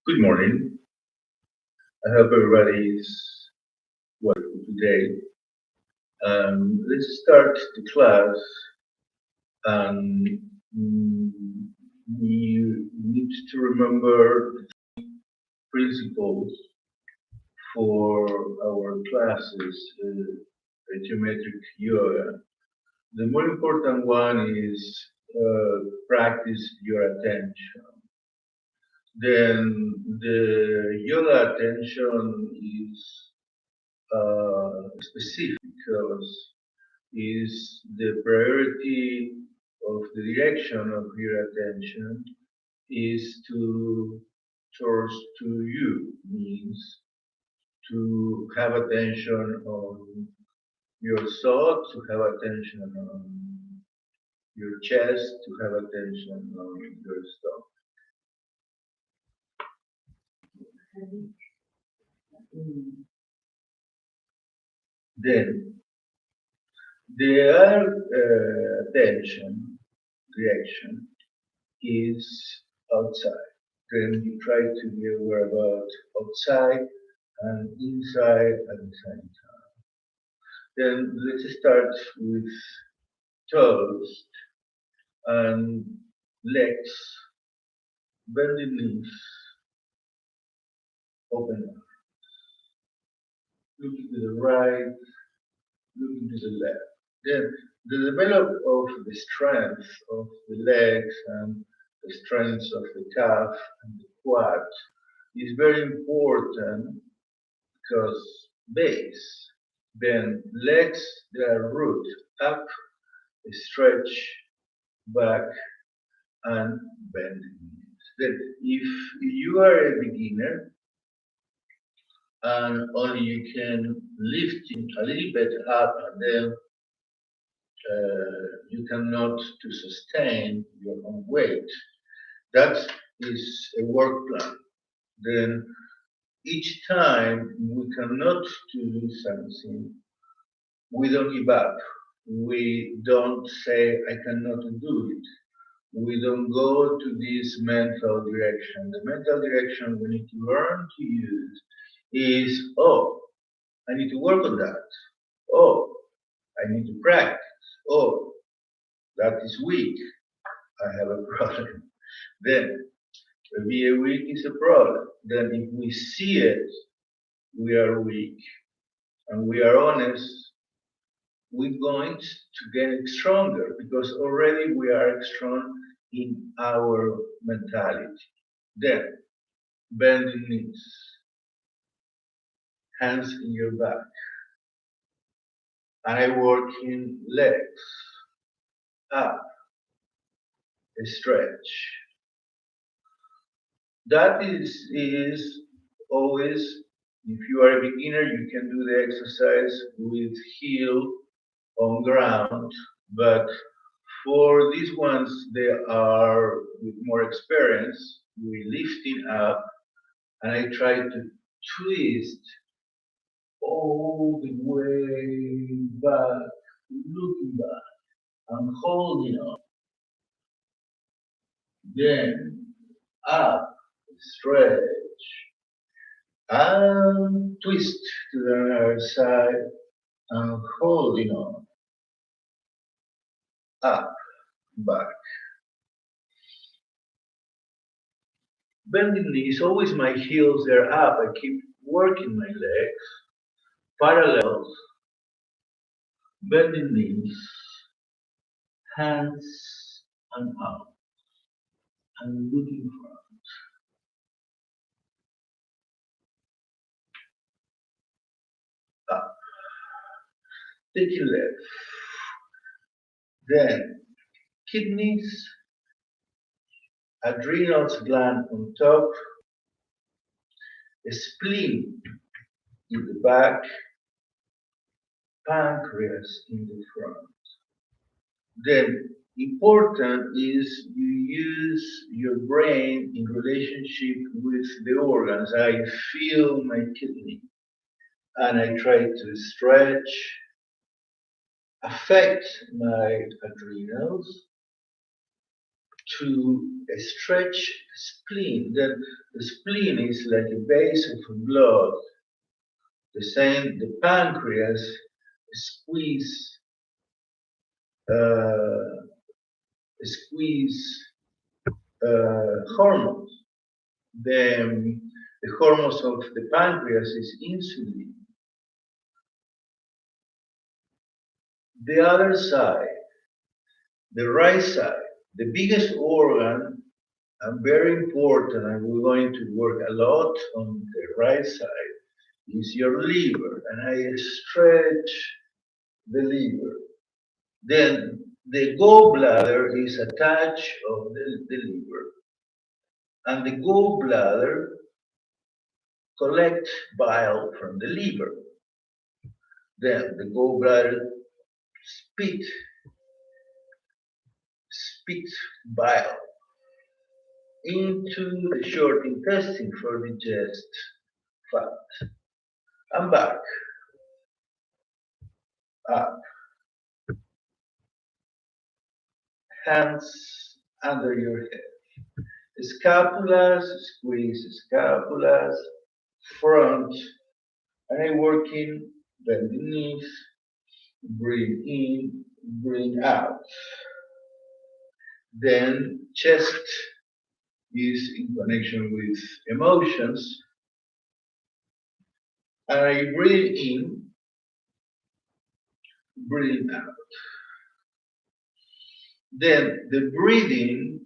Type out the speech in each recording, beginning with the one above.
Good morning. I hope everybody is well today. Let's start the class. And mm, we need to remember principles for our classes, geometric yoga. The more important one is practice your attention. Then the yoga attention is specific because is the priority of the direction of your attention is to towards to you, means to have attention on your thought, to have attention on your chest, to have attention on your stomach. Then the other attention direction is outside. Then you try to be aware about outside and inside at the same time. Then let's start with toes and legs, bending knees, open up, looking to the right, looking to the left. Then the development of the strength of the legs and the strength of the calf and the quad is very important because base. Then legs, they are root up, stretch back, and bend the knees. Then if you are a beginner and only you can lift it a little bit up and then you cannot to sustain your own weight, that is a work plan. Then each time we cannot to do something, we don't give up. We don't say, I cannot do it. We don't go to this mental direction. The mental direction we need to learn to use is, oh, I need to work on that. Oh, I need to practice. Oh, that is weak. I have a problem. Then, be a weak is a problem. Then, if we see it, we are weak, and we are honest, we're going to get stronger because already we are strong in our mentality. Then, bending knees, hands in your back. I work in legs, up, stretch. That is always, if you are a beginner, you can do the exercise with heel on ground, but for these ones, they are with more experience, we lifting up, and I try to twist all the way back, looking back, and holding on. Then up, stretch, and twist to the other side, and holding on. Up, back. Bending knees, always my heels are up. I keep working my legs, parallels, bending knees, hands and up, and looking front. Up. Taking left. Then kidneys, adrenals gland on top, spleen in the back, pancreas in the front. Then important is you use your brain in relationship with the organs. I feel my kidney and I try to stretch, affect my adrenals, to stretch the spleen. Then the spleen is like a base of blood. The same, the pancreas squeeze, uh, squeeze hormones. The hormones of the pancreas is insulin. The other side, the right side, the biggest organ and very important, and we're going to work a lot on the right side, is your liver. And I stretch the liver. Then the gallbladder is attached of the liver. And the gallbladder collects bile from the liver. Then the gallbladder spits bile into the short intestine for digest fat. And back, up, hands under your head. Scapulas, squeeze scapulas, front, and I working, bend the knees, breathe in, breathe out. Then chest is in connection with emotions. And I breathe in, breathe out. Then the breathing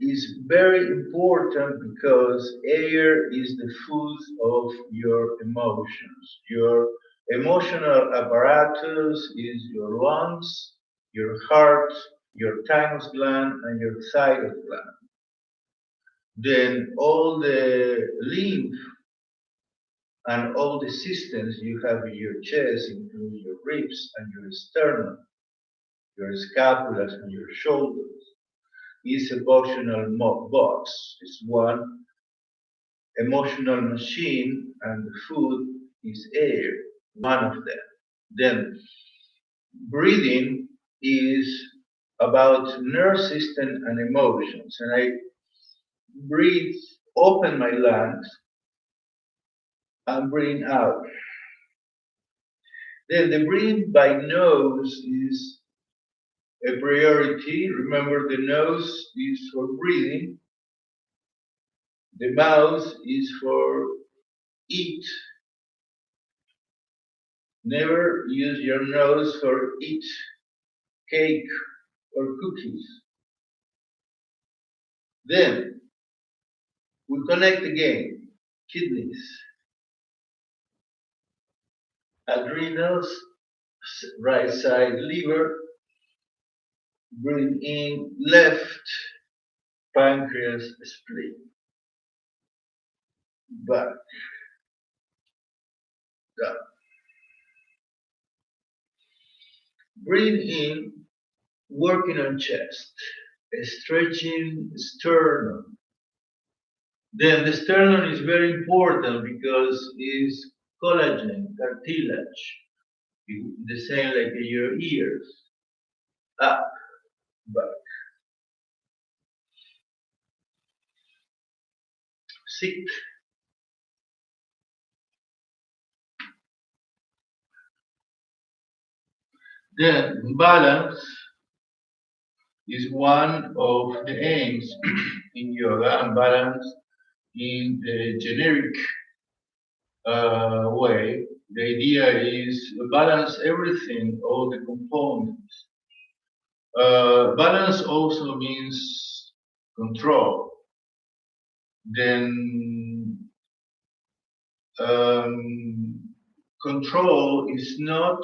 is very important because air is the food of your emotions. Your emotional apparatus is your lungs, your heart, your thymus gland, and your thyroid gland. Then all the lymph and all the systems you have in your chest, including your ribs and your sternum, your scapulas and your shoulders, is emotional box. It's one emotional machine, and the food is air, one of them. Then breathing is about nerve system and emotions. And I breathe, open my lungs, and breathe out. Then the breathing by nose is a priority. Remember, the nose is for breathing. The mouth is for eat. Never use your nose for eat cake or cookies. Then we connect again. Kidneys, adrenals, right side liver, breathe in, left pancreas, spleen, back, down. Breathe in, working on chest, stretching sternum. Then the sternum is very important because it's collagen, cartilage, the same like your ears. Up, back. Sit. Then balance is one of the aims in yoga, and balance in the generic way. The idea is balance everything, all the components. Balance also means control. Then control is not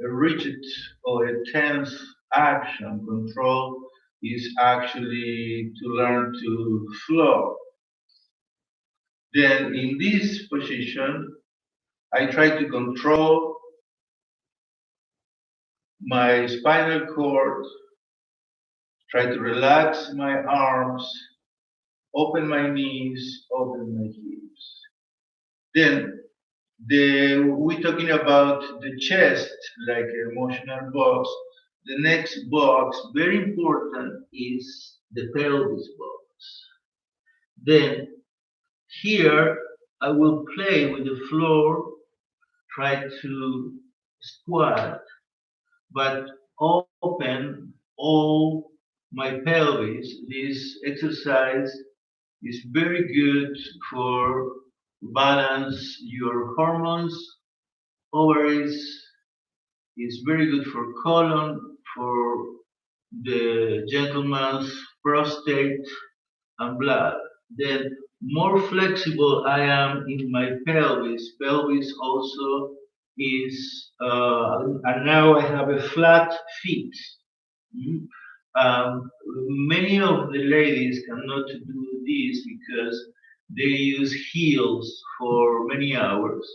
a rigid or a tense action. Control is actually to learn to flow. Then in this position, I try to control my spinal cord, try to relax my arms, open my knees, open my hips. Then we're talking about the chest, like emotional box. The next box, very important, is the pelvis bones. Then here I will play with the floor, try to squat, but open all my pelvis. This exercise is very good for balance your hormones, ovaries, is very good for colon, for the gentleman's prostate and blood. Then more flexible I am in my pelvis. Pelvis also is, and now I have a flat feet. Mm. Many of the ladies cannot do this because they use heels for many hours,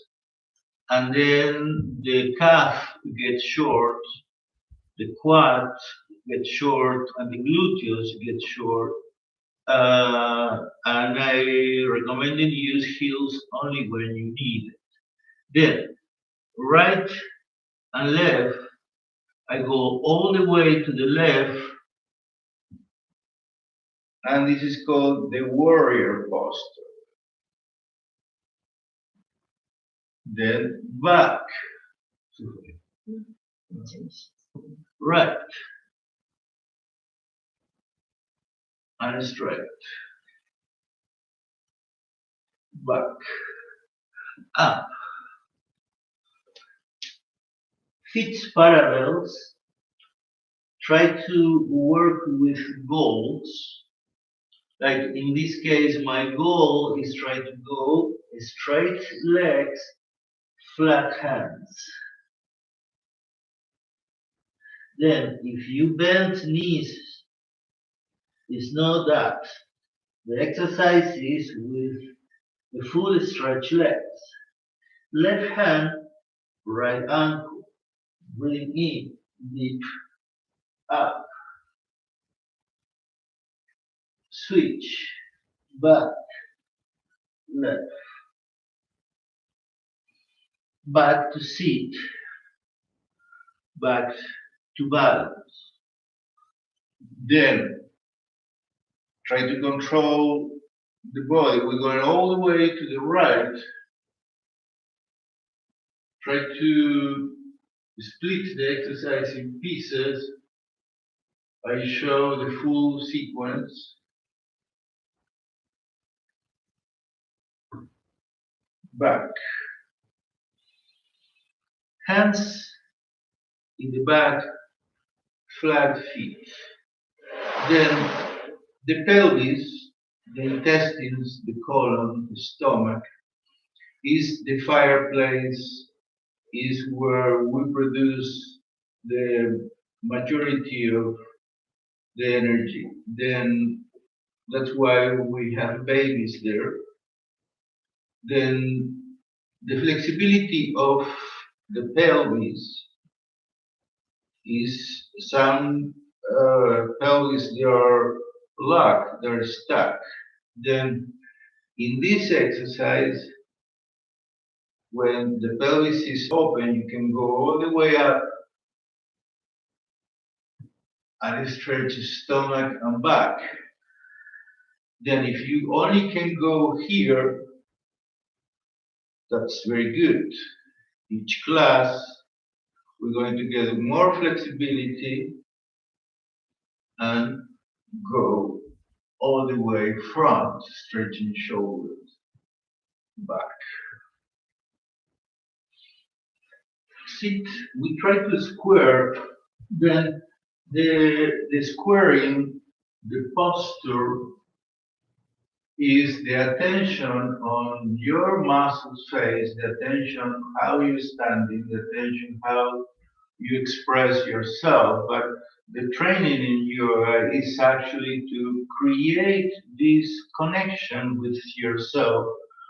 and then the calf gets short, the quad gets short, and the gluteus get short. And I recommend you use heels only when you need it. Then, right and left, I go all the way to the left, and this is called the warrior posture. Then back, right, and straight, back, up. Feet parallels. Try to work with goals. Like in this case, my goal is try to go straight legs, flat hands. Then, if you bend knees, it's not that. The exercise is with the full stretch legs. Left hand, right ankle. Breathe in, deep, up. Switch, back, left. Back to sit, back to balance. Then try to control the body. We're going all the way to the right. Try to split the exercise in pieces. I show the full sequence. Back. Hands in the back, flat feet. Then the pelvis, the intestines, the colon, the stomach, is the fireplace, is where we produce the majority of the energy. Then that's why we have babies there. Then the flexibility of the pelvis is some pelvis they are locked, they're stuck. Then in this exercise, when the pelvis is open, you can go all the way up and stretch stomach and back. Then if you only can go here, that's very good. Each class, we're going to get more flexibility and go all the way front, stretching shoulders, back. Sit, we try to square, then the squaring, the posture is the attention on your muscles face, the attention how you standing, the attention how you express yourself. But the training in yoga is actually to create this connection with yourself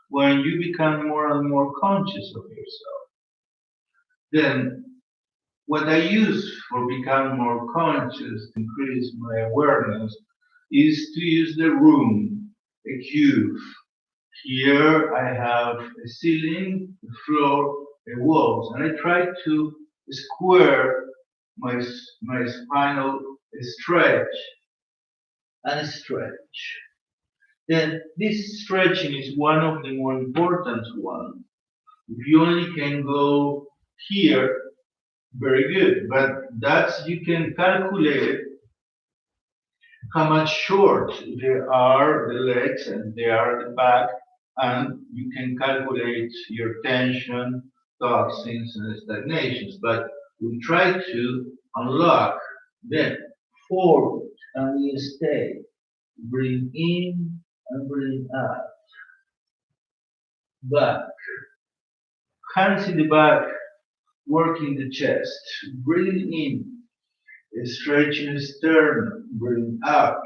when you become more and more conscious of yourself. Then what I use for becoming more conscious, increase my awareness, is to use the room, a cube. Here I have a ceiling, a floor, a walls, and I try to square my spinal stretch. and stretch. Then this stretching is one of the more important ones. If you only can go here, very good, but that's you can calculate how much short there are the legs and they are the back, and you can calculate your tension, toxins, and stagnations. But we try to unlock them forward, and we stay. Breathe in and breathe out. Back. Hands in the back, working the chest. Breathe in, stretching sternum. Breathe out.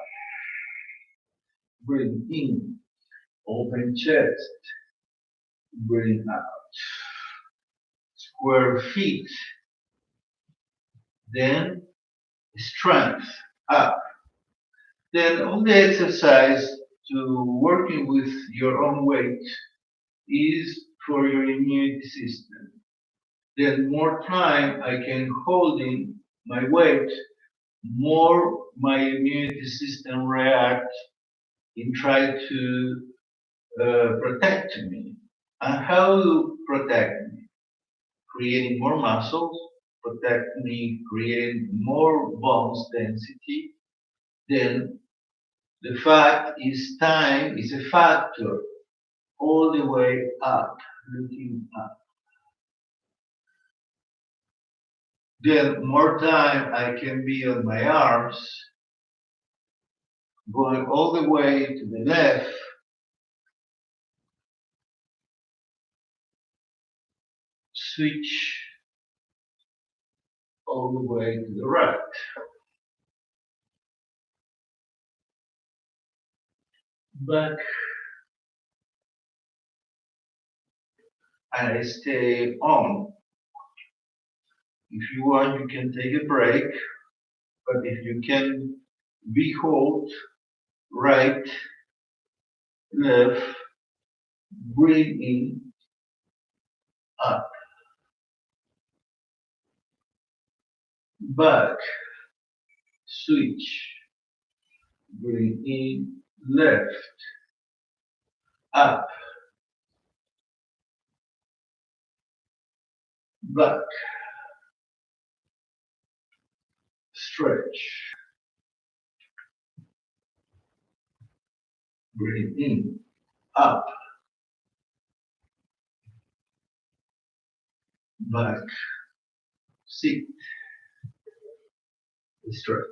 Breathe in, open chest. Breathe out. Square feet. Then strength up. Then all the exercise to working with your own weight is for your immunity system. Then more time I can hold in my weight, more my immunity system react and try to protect me. And how to protect me? Creating more muscles, protect me, creating more bones density. Then the fact is time is a factor all the way up, looking up. Then more time I can be on my arms, going all the way to the left, switch all the way to the right. Back, and I stay on. If you want, you can take a break, but if you can be hold, right, left, breathe in, up, back, switch, breathe in, left, up, back, stretch, breathe in, up, back, sit, stretch.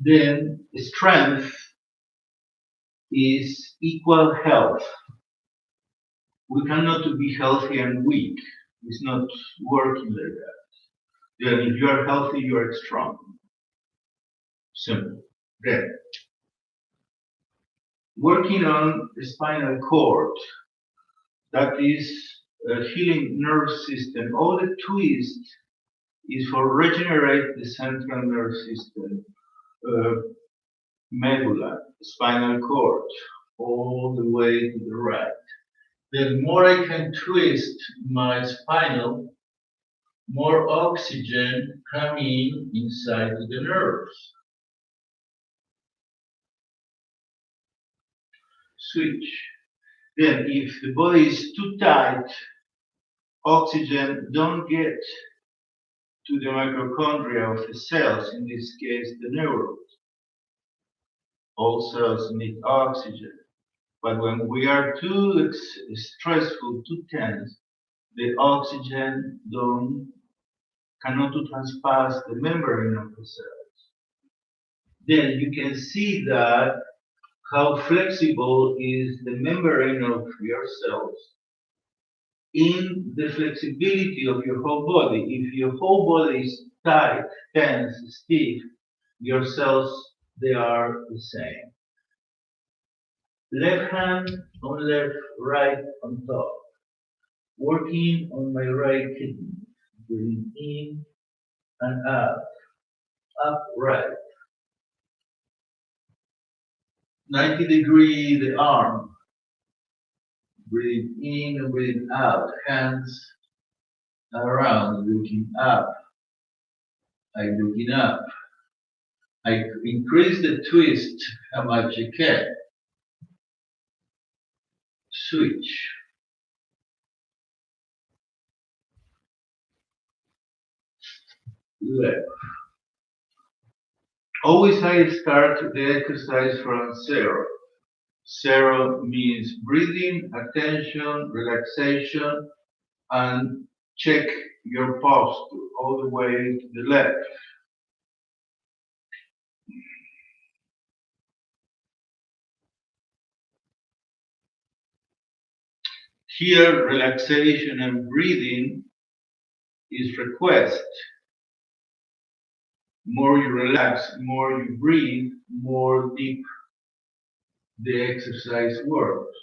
Then strength is equal health. We cannot be healthy and weak. It's not working like that. Then if you are healthy, you are strong. Simple. Then working on the spinal cord, that is a healing nerve system. All the twist is for regenerate the central nerve system, medulla, spinal cord, all the way to the right. The more I can twist my spinal, more oxygen coming inside the nerves. Switch. Then if the body is too tight, oxygen don't get to the mitochondria of the cells, in this case the neurons. All cells need oxygen. But when we are too stressful, too tense, the oxygen cannot transpass the membrane of the cells. Then you can see that how flexible is the membrane of your cells in the flexibility of your whole body. If your whole body is tight, tense, stiff, your cells, they are the same. Left hand on left, right on top. Working on my right kidney. Breathe in and out. Up, right. 90 degree the arm. Breathe in and breathe out. Hands around, looking up. I'm looking up. I increase the twist how much I can. Switch. Left. Always I start the exercise from zero. Zero means breathing, attention, relaxation, and check your posture all the way to the left. Here, relaxation and breathing is request. More you relax, more you breathe, more deep the exercise works.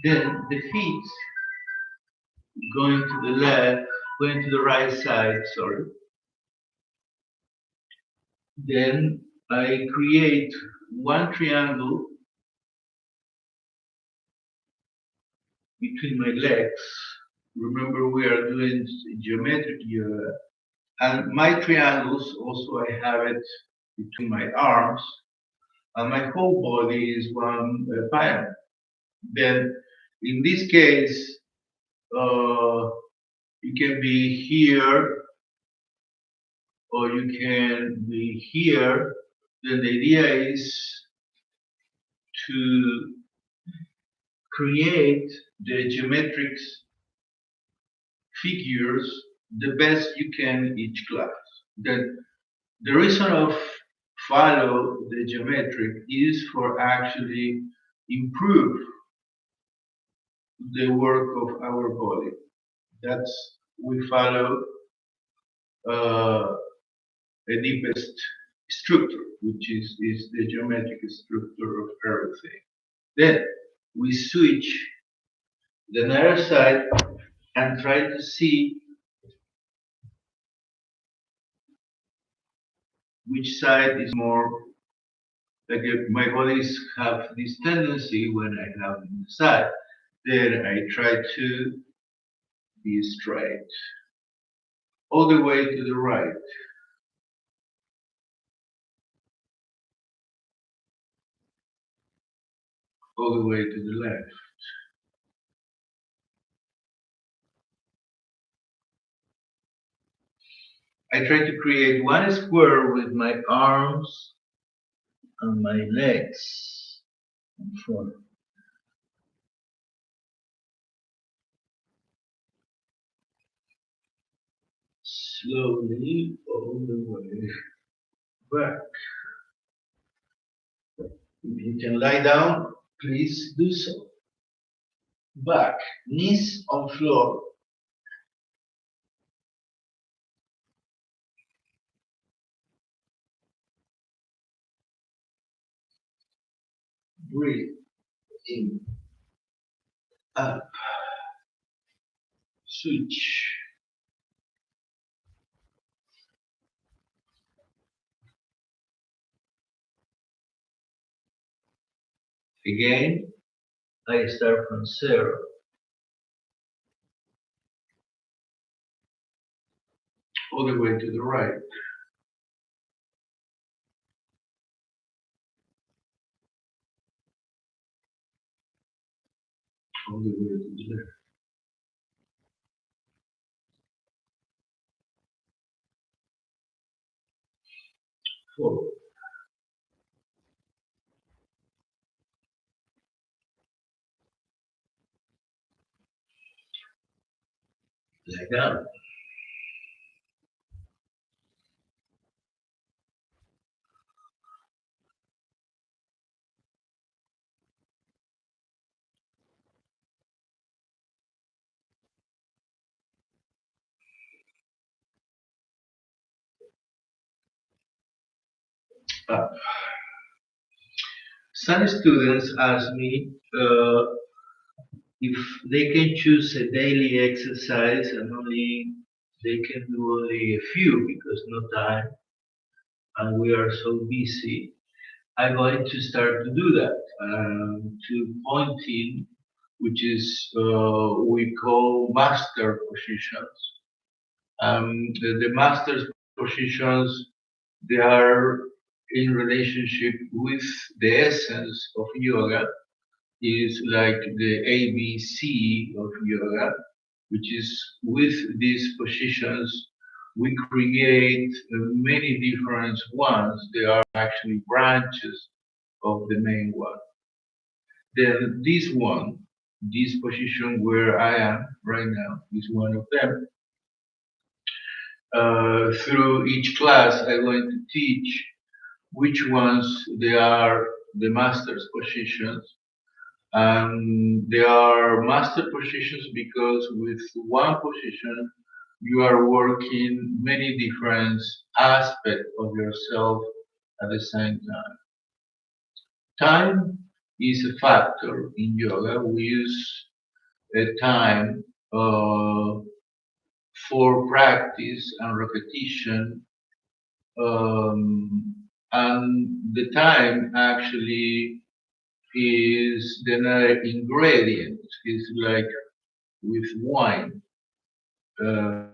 Then the feet going to the left, going to the right side, sorry. Then I create one triangle between my legs. Remember, we are doing geometric yoga. And my triangles, also I have it between my arms. And my whole body is one pyramid. Then, in this case, you can be here or you can be here. Then the idea is to create the geometric figures the best you can in each class. Then the reason of follow the geometric is for actually improve the work of our body. That's we follow a deepest structure, which is the geometric structure of everything. Then we switch the other side and try to see which side is more like if my bodies have this tendency when I have the side, then I try to be straight all the way to the right. All the way to the left. I try to create one square with my arms and my legs in front. Slowly all the way back. If you can lie down, please do so. Back, knees on floor. Breathe in, up, switch. Again, I start from zero. All the way to the right. All the way to the left. Forward. like that. Uh, some students ask me if they can choose a daily exercise and only they can do only a few because no time and we are so busy. I'm going to start to do that to pointing, which is we call master positions. The master's positions, they are in relationship with the essence of yoga, is like the ABC of yoga, which is with these positions, we create many different ones. They are actually branches of the main one. Then this one, this position where I am right now, is one of them. Through each class, I'm going to teach which ones they are the master's positions. They are master positions because with one position, you are working many different aspects of yourself at the same time. Time is a factor in yoga. We use a time for practice and repetition, and the time actually is the another ingredient. It's like with wine. Uh,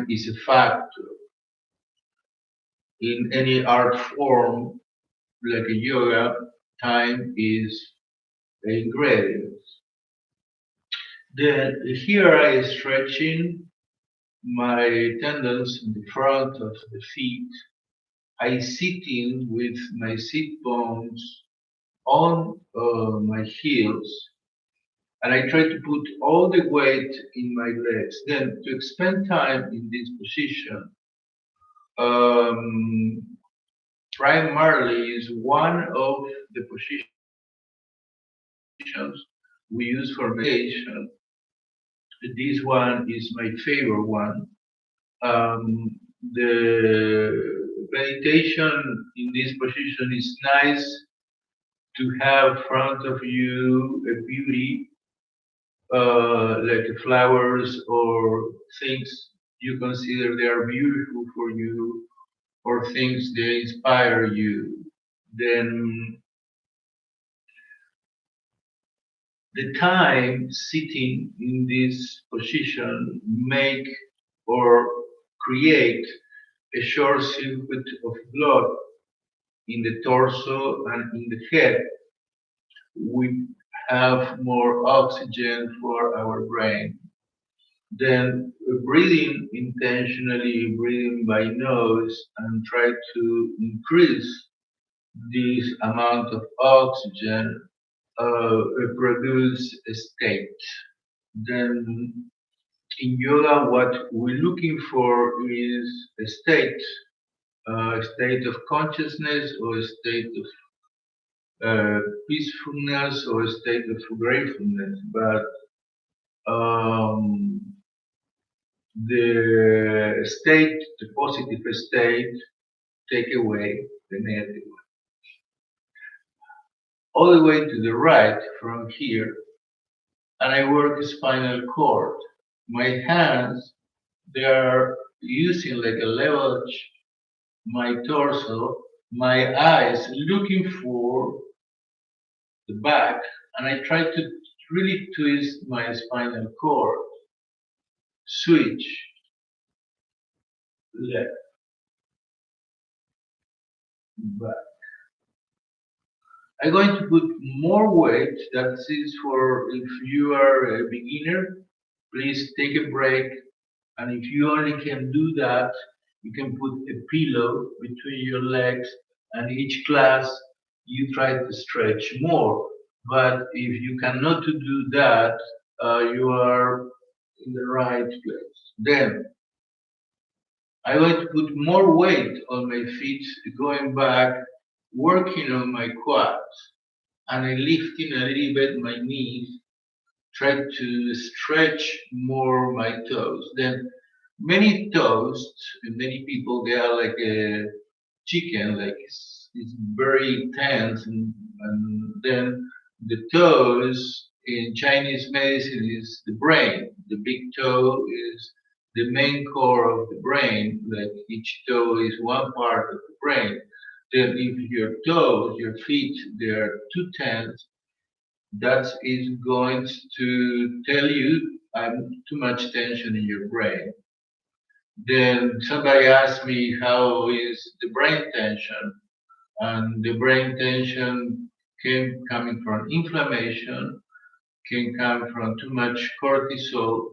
is a factor in any art form like a yoga. Time is the ingredient. Then here I am stretching my tendons in the front of the feet. I sitting with my sit bones on my heels, and I try to put all the weight in my legs. Then to spend time in this position, um, primarily is one of the positions we use for meditation. This one is my favorite one. The meditation in this position is nice to have front of you a beauty like flowers or things you consider they are beautiful for you or things that inspire you. Then the time sitting in this position make or create a short circuit of blood in the torso and in the head. We have more oxygen for our brain. Then breathing intentionally, breathing by nose, and try to increase this amount of oxygen, produce a state. Then in yoga, what we're looking for is a state of consciousness or a state of peacefulness or a state of gratefulness. But um, the positive state, take away the negative one. All the way to the right from here, and I work the spinal cord. My hands, they are using like a leverage my torso, my eyes looking for the back, and I try to really twist my spinal cord, switch left, back. I'm going to put more weight. That is for if you are a beginner, please take a break. And if you only can do that, you can put a pillow between your legs, and each class you try to stretch more. But if you cannot to do that, you are in the right place. Then I want to put more weight on my feet, going back, working on my quads, and I lifting a little bit my knees, try to stretch more my toes. Then many toes, many people, they are like a chicken, like it's very tense, and then the toes in Chinese medicine is the brain. The big toe is the main core of the brain, like each toe is one part of the brain. Then if your toes, your feet, they are too tense, that is going to tell you I'm too much tension in your brain. Then somebody asked me how is the brain tension, and the brain tension came coming from inflammation, can come from too much cortisol,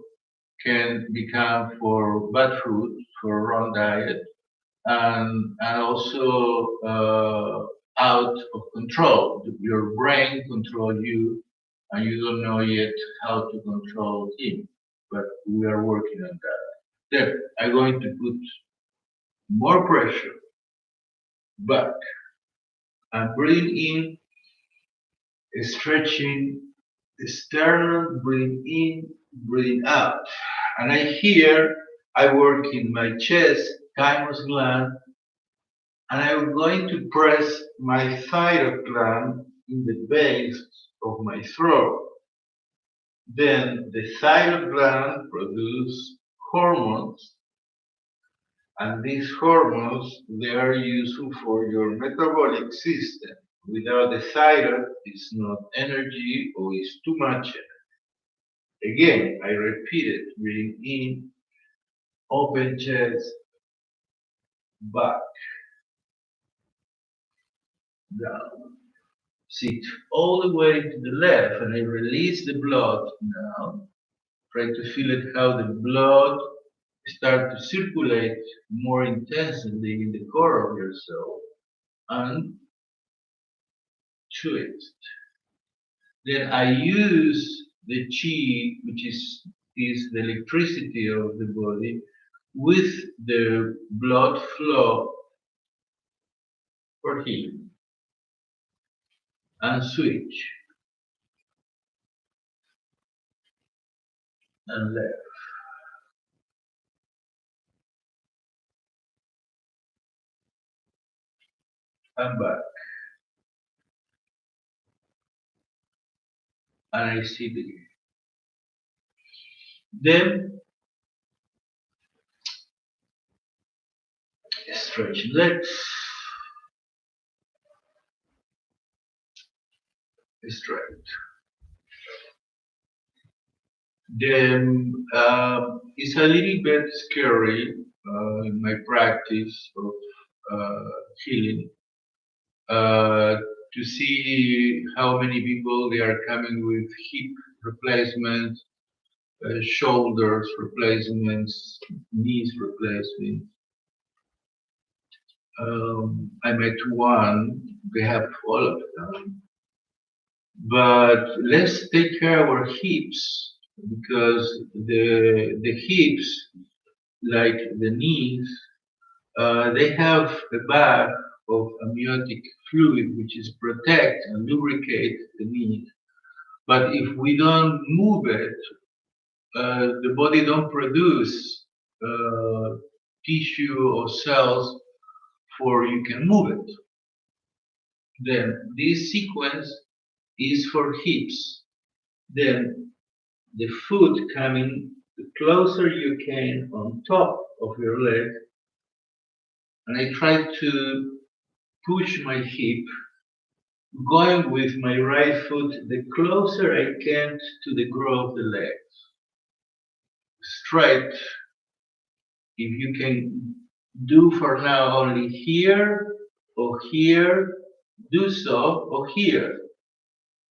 can become for bad food, for wrong diet, and also out of control. Your brain control you, and you don't know yet how to control him. But we are working on that. Then I'm going to put more pressure back and breathe in, stretching the sternum, breathe in, breathe out. And I work in my chest, thymus gland, and I'm going to press my thyroid gland in the base of my throat. Then the thyroid gland produces hormones, and these hormones, they are useful for your metabolic system. Without the thyroid, it's not energy or it's too much energy. Again, I repeat it, breathe in, open chest, back, down. Sit all the way to the left and I release the blood now. Try to feel it how the blood start to circulate more intensely in the core of your soul and twist. Then I use the chi, which is the electricity of the body, with the blood flow for healing. And switch. And left. And back. And I sit again. Then stretch legs. Straight. Then it's a little bit scary in my practice of healing to see how many people they are coming with hip replacement, shoulders replacements, knees replacements. I met one, they have all of them. But let's take care of our hips because the hips, like the knees, they have a bag of amniotic fluid which is protect and lubricate the knee. But if we don't move it, the body don't produce tissue or cells for you can move it. Then this sequence is for hips. Then the foot coming the closer you can on top of your leg, and I try to push my hip, going with my right foot the closer I can to the groove of the leg. Straight, if you can do for now only here or here, do so, or here.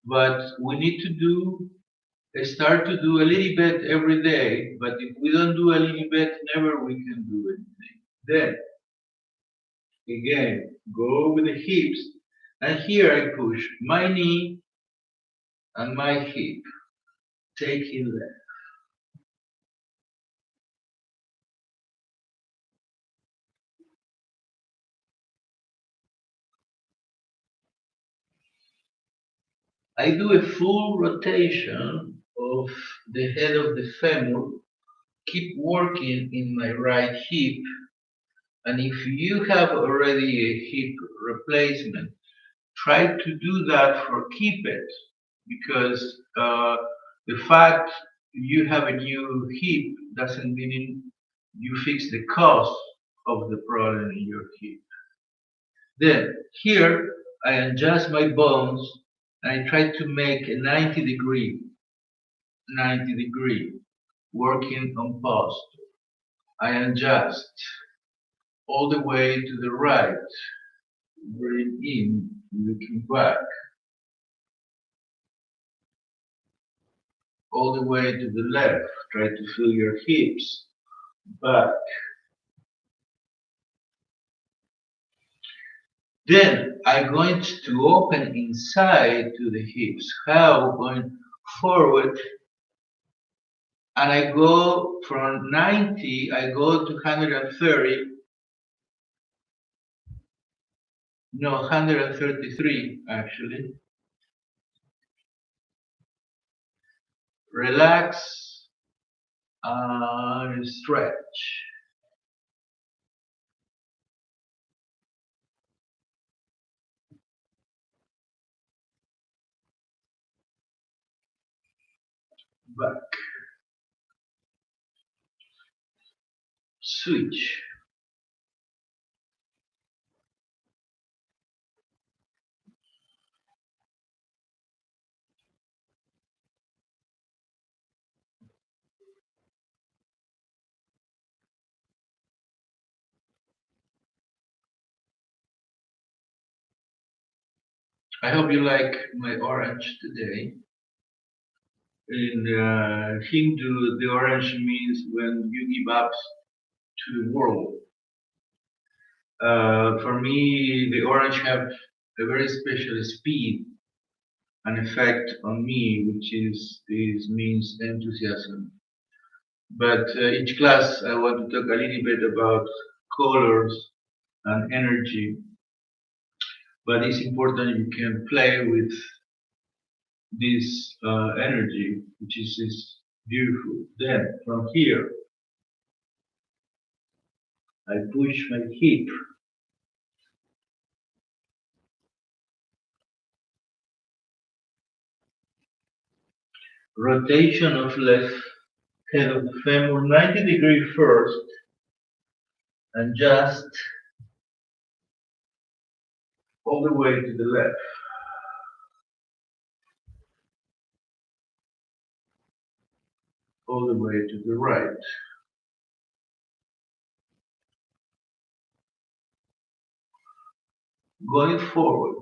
But we need to start to do a little bit every day, but if we don't do a little bit, never we can do anything. Then, again, go with the hips, and here I push my knee and my hip, taking left. I do a full rotation of the head of the femur, keep working in my right hip, and if you have already a hip replacement, try to do that for keep it, because the fact you have a new hip doesn't mean you fix the cause of the problem in your hip. Then here I adjust my bones and I try to make a 90 degree working on posture. I adjust all the way to the right, breathe in, looking back, all the way to the left, try to feel your hips back. Then I'm going to open inside to the hips. How? Going forward, and I go from 90, I go to 130, no, 133 actually. Relax and stretch. Back. Switch. I hope you like my orange today. In Hindu, the orange means when you give up to the world. For me, the orange have a very special speed and effect on me, which is means enthusiasm. But each class, I want to talk a little bit about colors and energy. But it's important you can play with this energy, which is beautiful. Then from here, I push my hip. Rotation of left head of the femur 90 degree first, and just all the way to the left, all the way to the right. Going forward,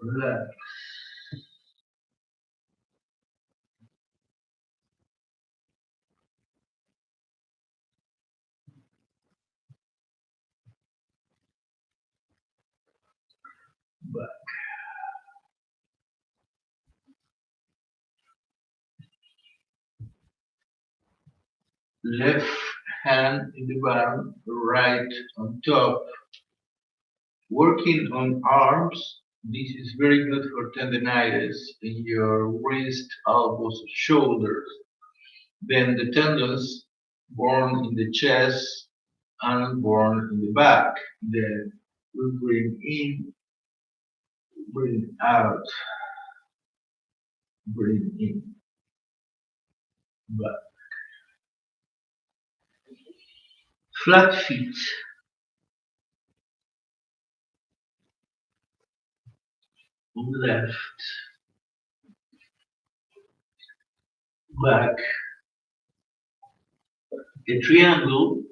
relax, back. Left hand in the bottom, right on top. Working on arms, this is very good for tendinitis in your wrist, elbows, shoulders. Then the tendons born in the chest and born in the back. Then we bring in, bring out, bring in, back. Flat feet. On the left, back. A triangle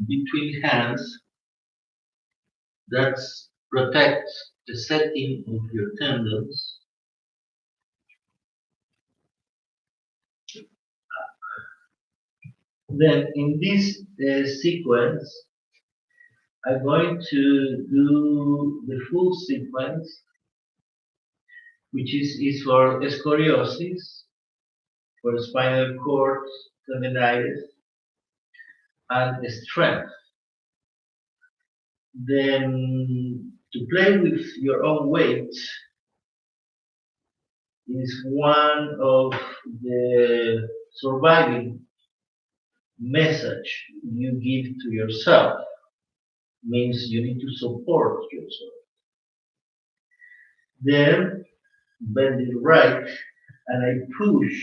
between hands that protects the setting of your tendons. Then in this sequence, I'm going to do the full sequence, which is for scoliosis, for spinal cord tendinitis, and strength. Then To play with your own weight is one of the surviving message you give to yourself. Means you need to support yourself. Then bend it right and I push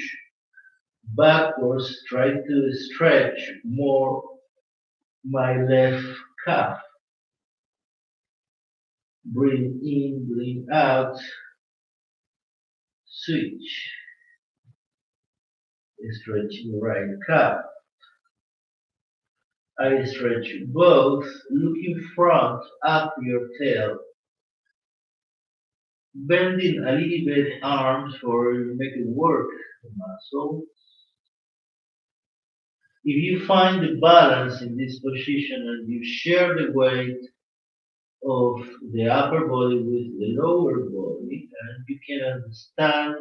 backwards, try to stretch more my left calf. Breathe in, breathe out, switch. Stretching right calf. I stretch both, looking front, up your tail. Bending a little bit arms for make it work the muscle. If you find the balance in this position and you share the weight of the upper body with the lower body, and you can understand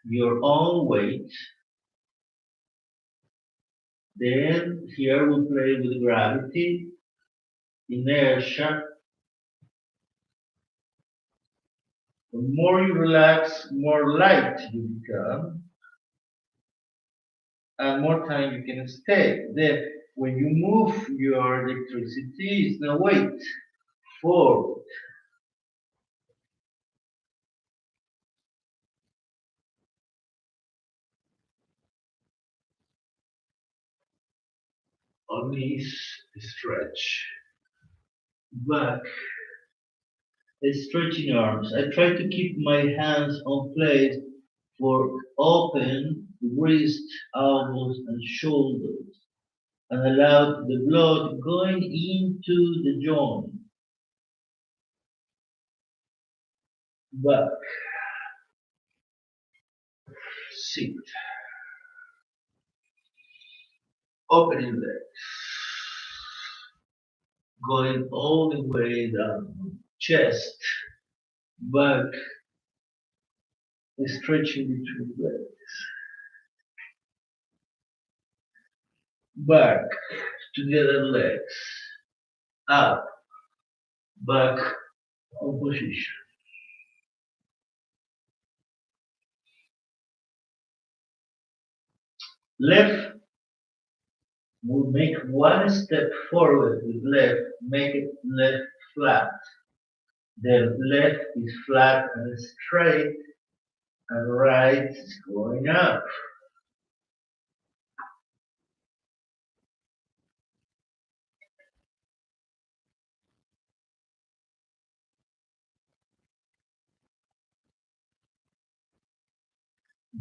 your own weight, then here we play with gravity, inertia. The more you relax, more light you become, and more time you can stay. Then, when you move your electricity, it's no weight forward. On knees, stretch. Back, stretching arms. I try to keep my hands on place for open wrist, elbows, and shoulders, and allow the blood going into the joint. Back, sit, opening legs, going all the way down, chest, back, stretching between legs, back, together legs, up, back, on position. Left will make one step forward with left, make it left flat. Then left is flat and straight, and right is going up.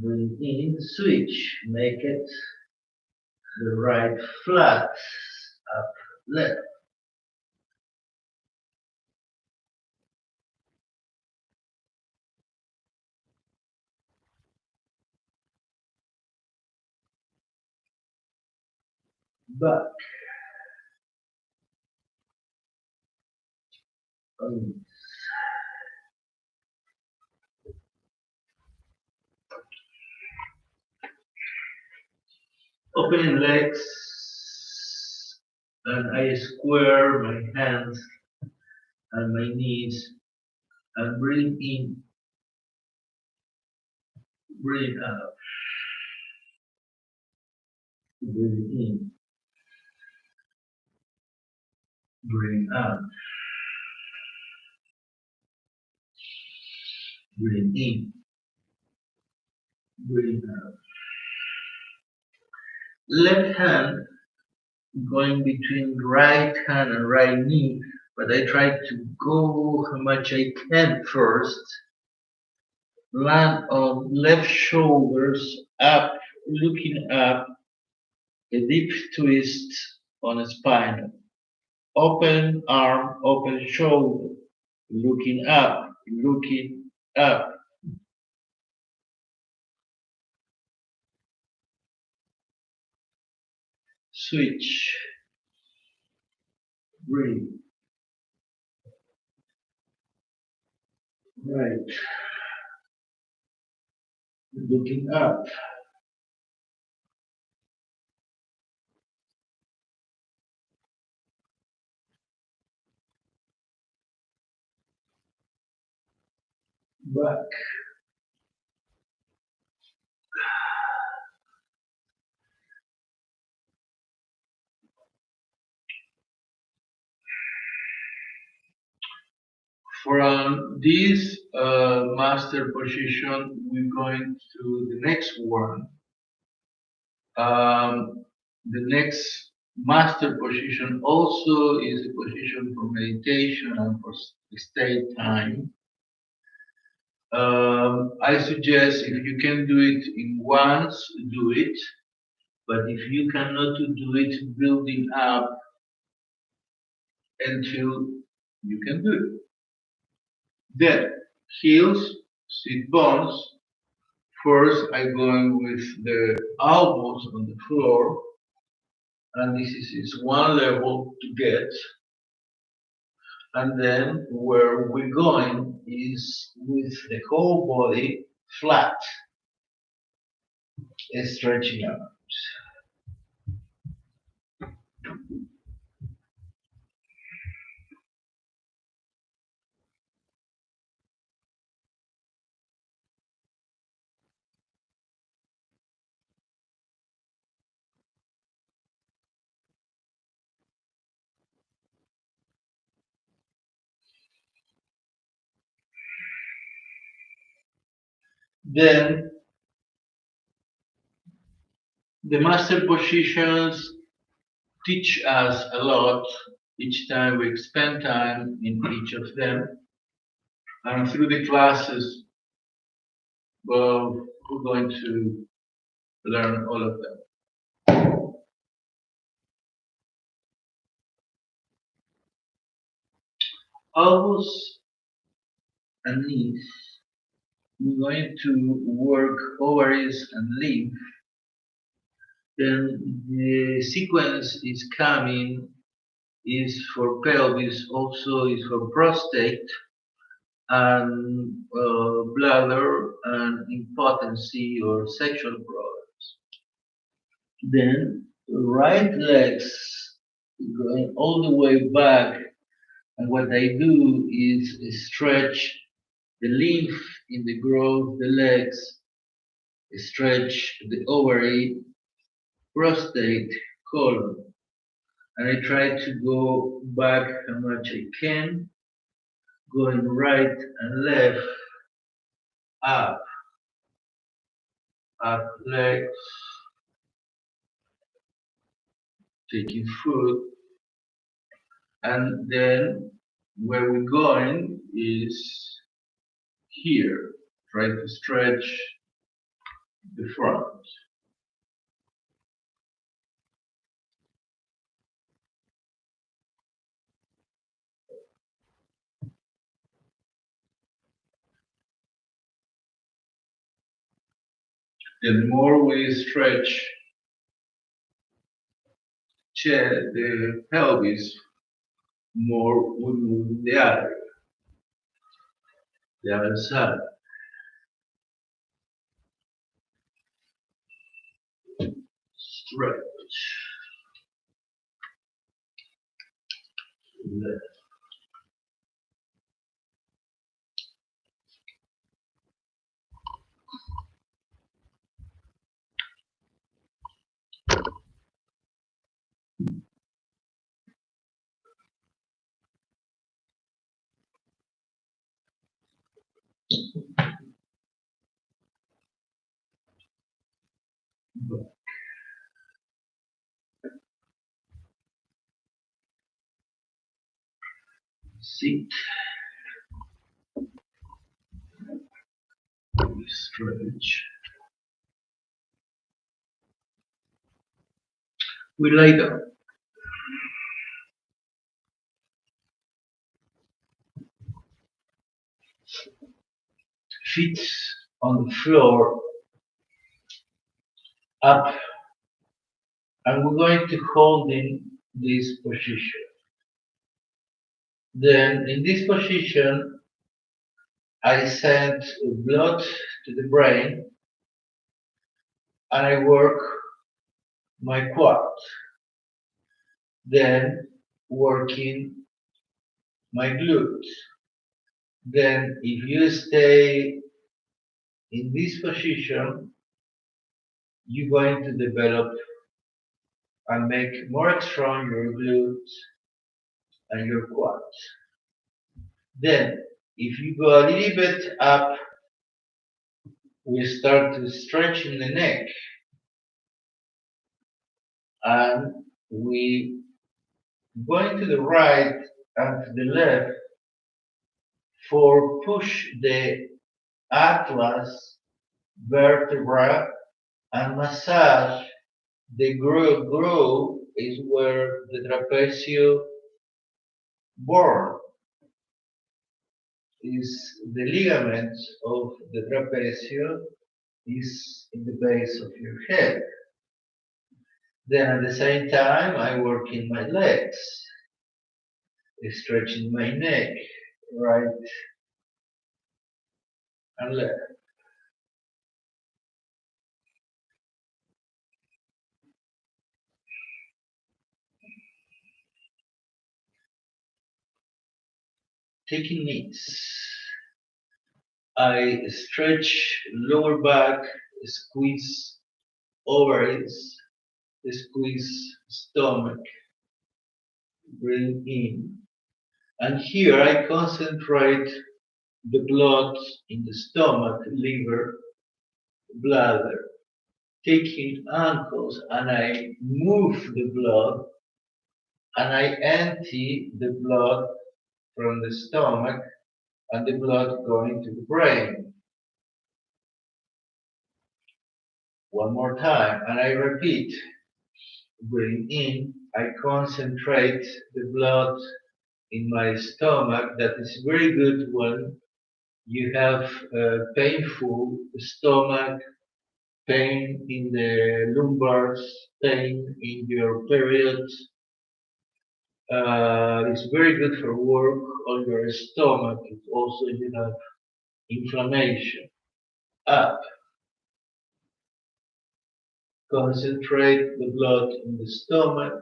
Breathe in, switch, make it the right flat, up, left. Back. Opening legs, and I square my hands and my knees and breathe in, breathe out, breathe in, breathe out, breathe in, breathe out. Left hand going between right hand and right knee, but I try to go how much I can first. Land on left shoulders up, looking up, a deep twist on the spine. Open arm, open shoulder, looking up, looking up. Switch, breathe. Right, looking up. back. From this master position, we're going to the next one. The next master position also is a position for meditation and for state time. I suggest if you can do it in once, do it. But if you cannot do it, building up until you can do it. Then heels, sit bones. First, I'm going with the elbows on the floor, and this is one level to get. And then where we're going is with the whole body flat, stretching out. Then the master positions teach us a lot each time we spend time in each of them. And through the classes, well, we're going to learn all of them. Elbows and knees. We're going to work ovaries and lymph. Then the sequence is coming is for pelvis, also is for prostate and bladder and impotency or sexual problems. Then right legs going all the way back, and what I do is stretch the lymph in the growth, the legs, stretch the ovary, prostate, colon, and I try to go back how much I can, going right and left, up, legs, taking foot, and then where we're going is here. Try to stretch the front. The more we stretch the pelvis, more we move the other side. Stretch. Left. Back. Sit. Stretch. We lie down. Feet on the floor, up, and we're going to hold in this position. Then in this position, I send blood to the brain and I work my quad. Then working my glutes. Then if you stay in this position, you're going to develop and make more strong your glutes and your quads. Then, if you go a little bit up, we start to stretching the neck, and we going to the right and to the left for push the atlas vertebra and massage the groove is where the trapezius bone is the ligaments of the trapezius is in the base of your head. Then at the same time I work in my legs, stretching my neck, right and left. Taking knees. I stretch lower back, squeeze ovaries, squeeze stomach, breathe in. And here I concentrate the blood in the stomach, liver, bladder, taking ankles and I move the blood and I empty the blood from the stomach and the blood going to the brain. One more time and I repeat. Breathe in, I concentrate the blood in my stomach. That is very good when you have painful stomach, pain in the lumbars, pain in your period. It's very good for work on your stomach. It's also you have inflammation. Up. Concentrate the blood in the stomach.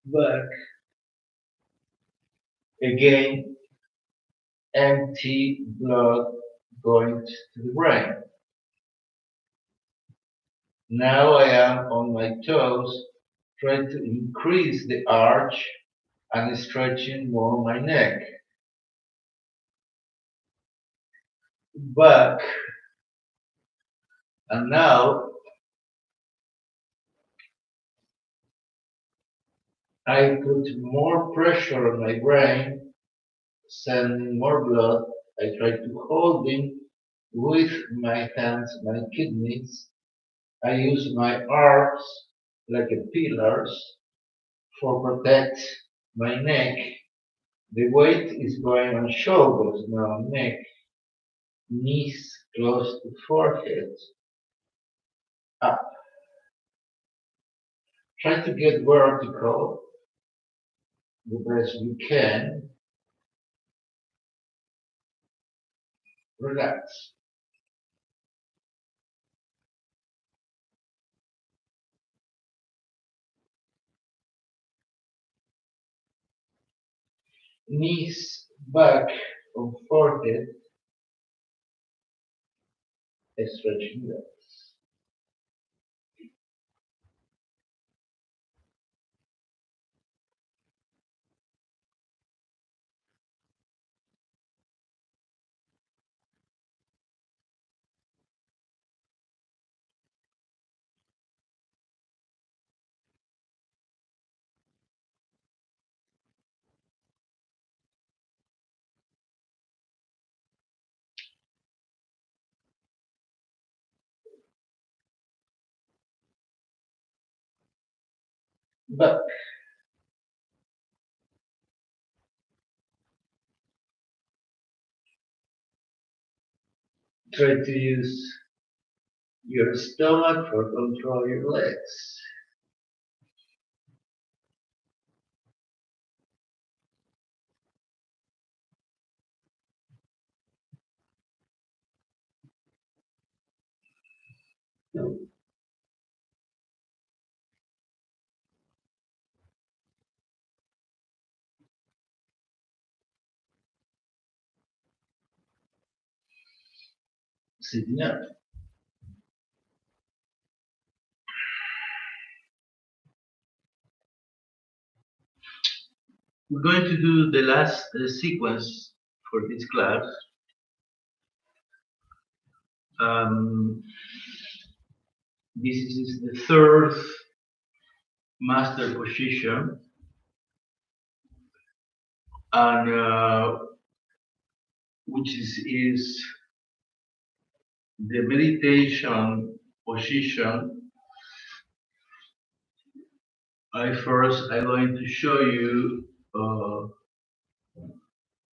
Back. Again, empty blood going to the brain. Now I am on my toes, trying to increase the arch and stretching more my neck. Back. And now I put more pressure on my brain, sending more blood. I try to hold it with my hands, my kidneys. I use my arms like a pillars for protect my neck. The weight is going on shoulders, now neck, knees close to forehead, up. Try to get vertical the best you can. Relax. Knees back on forehead, stretching legs. Back. Try to use your stomach for control your legs. sitting up. We're going to do the last sequence for this class. This is the third master position, and which is the meditation position. I'm going to show you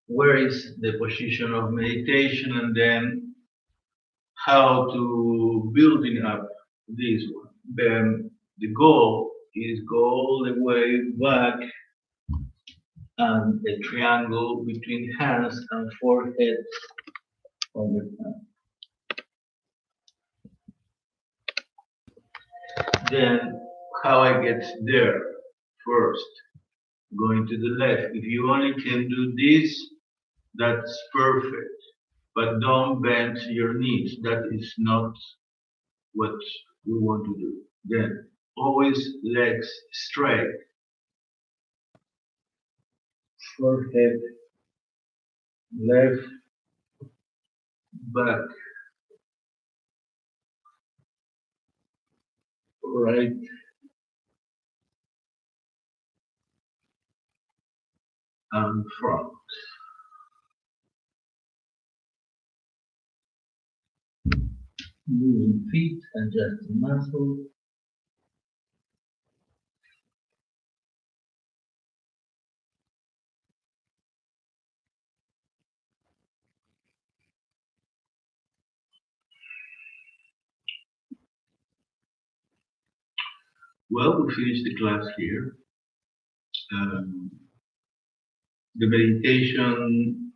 where is the position of meditation, and then how to building up this one. Then the goal is go all the way back and a triangle between hands and forehead on the hand. Then how I get there first, going to the left. If you only can do this, that's perfect. But don't bend your knees. That is not what we want to do. Then always legs straight. Forehead, left, back, right, and front. Moving feet, adjusting muscle. Well, we finished the class here. The meditation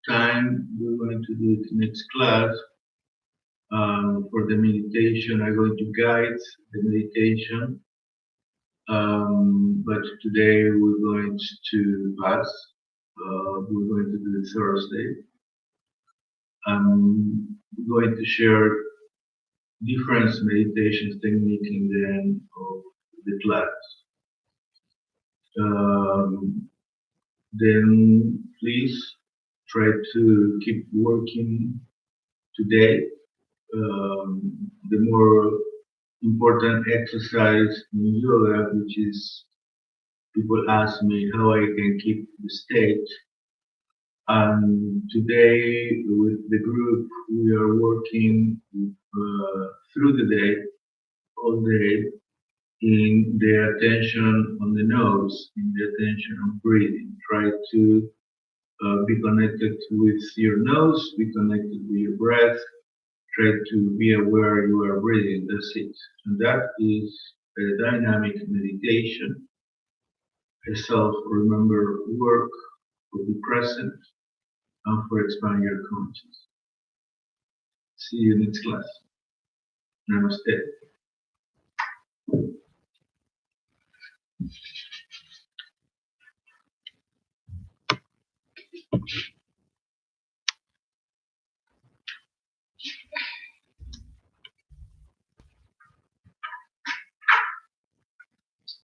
time, we're going to do it next class. For the meditation, I'm going to guide the meditation. But today we're going to pass. We're going to do it Thursday. I'm going to share different meditations technique in the end of the class. Then please try to keep working today. The more important exercise in yoga, which is people ask me how I can keep the state. And today with the group, we are working through the day, all day, in the attention on the nose, in the attention on breathing. Try to be connected with your nose, be connected with your breath. Try to be aware you are breathing, that's it. And that is a dynamic meditation, a self-remember work for the present and for expanding your consciousness. See you next class. Namaste.